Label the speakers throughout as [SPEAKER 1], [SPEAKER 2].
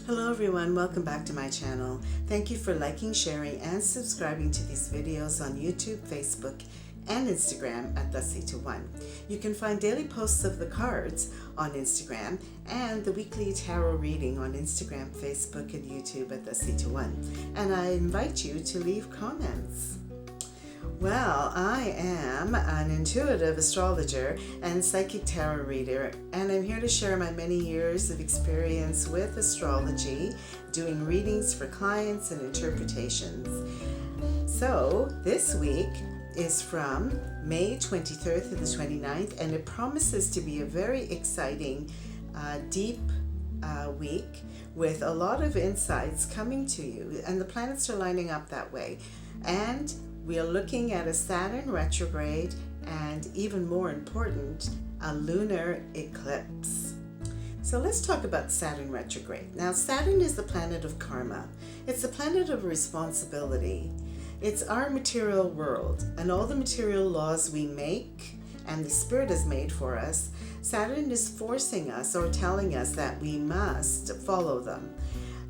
[SPEAKER 1] Hello everyone, welcome back to my channel. Thank you for liking, sharing, and subscribing to these videos on YouTube, Facebook, and Instagram at the Sita1. You can find daily posts of the cards on Instagram and the weekly tarot reading on Instagram, Facebook, and YouTube at the Sita1. And I invite you to leave comments. Well, I am an intuitive astrologer and psychic tarot reader, and I'm here to share my many years of experience with astrology, doing readings for clients and interpretations. So this week is from May 23rd to the 29th, and it promises to be a very exciting, deep week with a lot of insights coming to you, and the planets are lining up that way. And we are looking at a Saturn retrograde and, even more important, a lunar eclipse. So let's talk about Saturn retrograde. Now, Saturn is the planet of karma. It's the planet of responsibility. It's our material world, and all the material laws we make and the Spirit has made for us, Saturn is forcing us or telling us that we must follow them.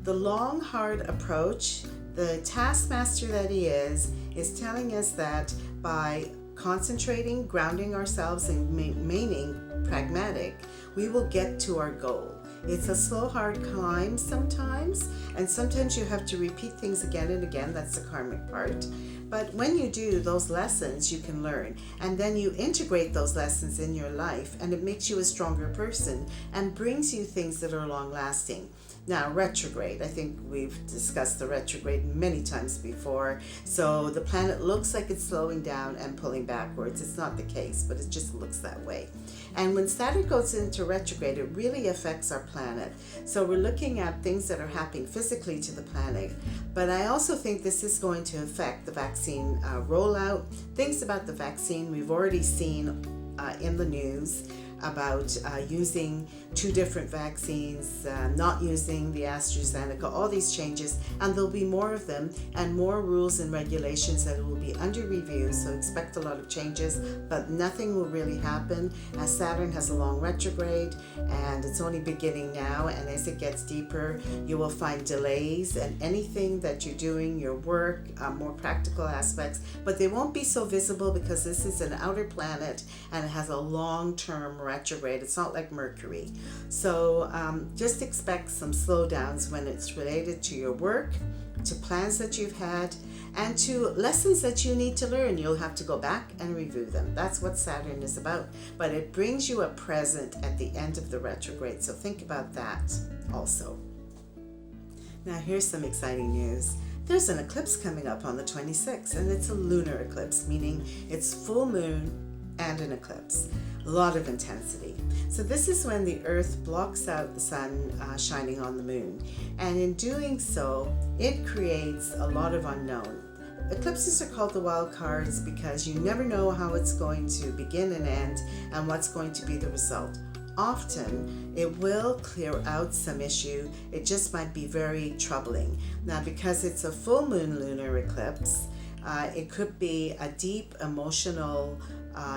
[SPEAKER 1] The long, hard approach, the taskmaster that he is telling us that by concentrating, grounding ourselves, and remaining pragmatic, we will get to our goal. It's a slow, hard climb sometimes, and sometimes you have to repeat things again and again. That's the karmic part. But when you do those lessons, you can learn, and then you integrate those lessons in your life, and it makes you a stronger person and brings you things that are long-lasting. Now, retrograde, I think we've discussed the retrograde many times before. So the planet looks like it's slowing down and pulling backwards. It's not the case, but it just looks that way. And when Saturn goes into retrograde, it really affects our planet. So we're looking at things that are happening physically to the planet. But I also think this is going to affect the vaccine rollout. Things about the vaccine we've already seen in the news about using two different vaccines, not using the AstraZeneca, all these changes, and there'll be more of them and more rules and regulations that will be under review, so expect a lot of changes, but nothing will really happen as Saturn has a long retrograde and it's only beginning now, and as it gets deeper you will find delays and anything that you're doing, your work, more practical aspects, but they won't be so visible because this is an outer planet and it has a long-term retrograde. It's not like Mercury. So just expect some slowdowns when it's related to your work, to plans that you've had, and to lessons that you need to learn. You'll have to go back and review them. That's what Saturn is about. But it brings you a present at the end of the retrograde. So think about that also. Now here's some exciting news. There's an eclipse coming up on the 26th, and it's a lunar eclipse, meaning it's full moon and an eclipse. A lot of intensity. So this is when the Earth blocks out the sun shining on the moon, and in doing so it creates a lot of unknown. Eclipses are called the wild cards because you never know how it's going to begin and end and what's going to be the result. Often it will clear out some issue, it just might be very troubling. Now, because it's a full moon lunar eclipse, it could be a deep emotional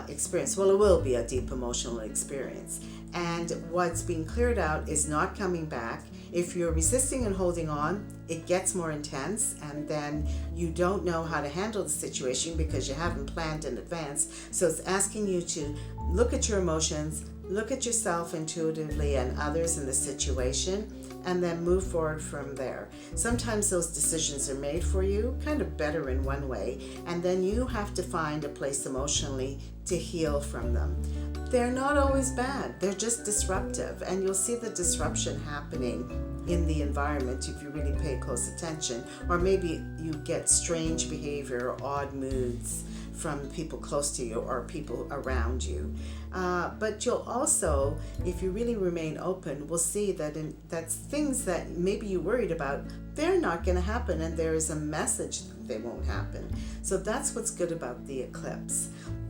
[SPEAKER 1] experience. Well, it will be a deep emotional experience, and what's being cleared out is not coming back. If you're resisting and holding on, it gets more intense, and then you don't know how to handle the situation because you haven't planned in advance. So it's asking you to look at your emotions, look at yourself intuitively and others in the situation, and then move forward from there. Sometimes those decisions are made for you, kind of better in one way, and then you have to find a place emotionally to heal from them. They're not always bad, they're just disruptive, and you'll see the disruption happening in the environment if you really pay close attention, or maybe you get strange behavior or odd moods from people close to you or people around you. But you'll also, if you really remain open, will see that that's things that maybe you worried about, they're not going to happen, and there is a message that they won't happen. So that's what's good about the eclipse.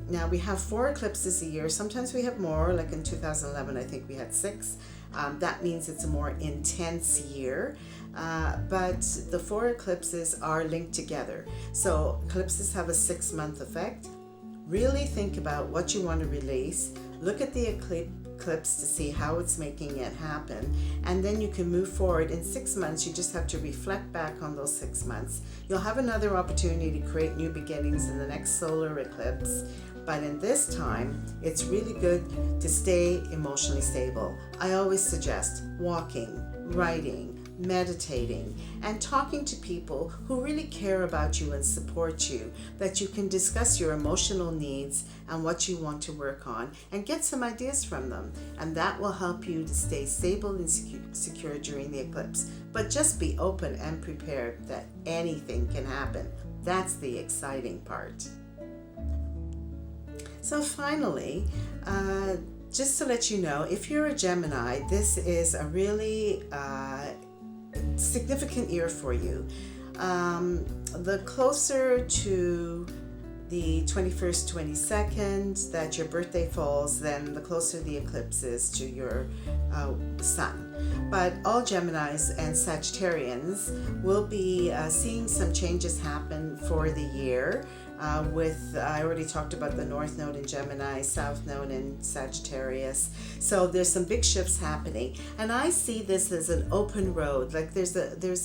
[SPEAKER 1] Now, we have 4 eclipses a year. Sometimes we have more, like in 2011 I think we had 6. That means it's a more intense year. But the 4 eclipses are linked together. So eclipses have a 6-month effect. Really think about what you want to release. Look at the eclipse eclipse to see how it's making it happen, and then you can move forward. In 6 months, you just have to reflect back on those 6 months. You'll have another opportunity to create new beginnings in the next solar eclipse, but in this time, it's really good to stay emotionally stable. I always suggest walking, writing, meditating, and talking to people who really care about you and support you, that you can discuss your emotional needs and what you want to work on and get some ideas from them. And that will help you to stay stable and secure during the eclipse. But just be open and prepared that anything can happen. That's the exciting part. So finally, just to let you know, if you're a Gemini, this is a really significant year for you. The closer to the 21st, 22nd that your birthday falls, then the closer the eclipse is to your sun. But all Geminis and Sagittarians will be seeing some changes happen for the year. I already talked about the North Node in Gemini, South Node in Sagittarius. So there's some big shifts happening, and I see this as an open road. Like there's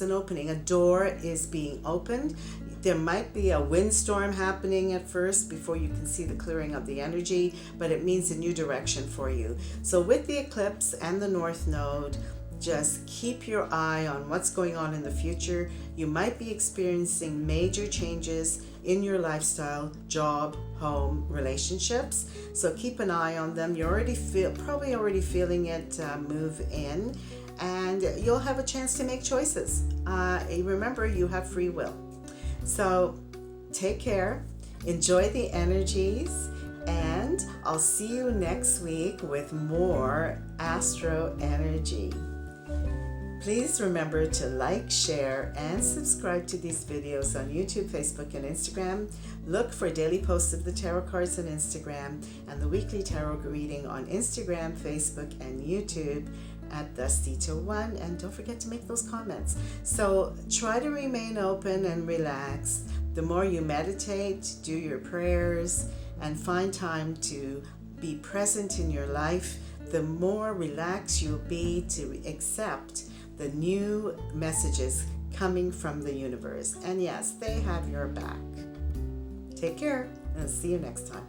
[SPEAKER 1] an opening, a door is being opened. There might be a windstorm happening at first before you can see the clearing of the energy, but it means a new direction for you. So with the eclipse and the North Node, just keep your eye on what's going on in the future. You might be experiencing major changes in your lifestyle, job, home, relationships. So keep an eye on them. You're probably already feeling it move in, and you'll have a chance to make choices. Remember, you have free will. So take care, enjoy the energies, and I'll see you next week with more Astro Energy. Please remember to like, share, and subscribe to these videos on YouTube, Facebook, and Instagram. Look for daily posts of the tarot cards on Instagram and the weekly tarot reading on Instagram, Facebook, and YouTube at the Sita 1. And don't forget to make those comments. So try to remain open and relaxed. The more you meditate, do your prayers, and find time to be present in your life, the more relaxed you'll be to accept the new messages coming from the universe. And yes, they have your back. Take care, and I'll see you next time.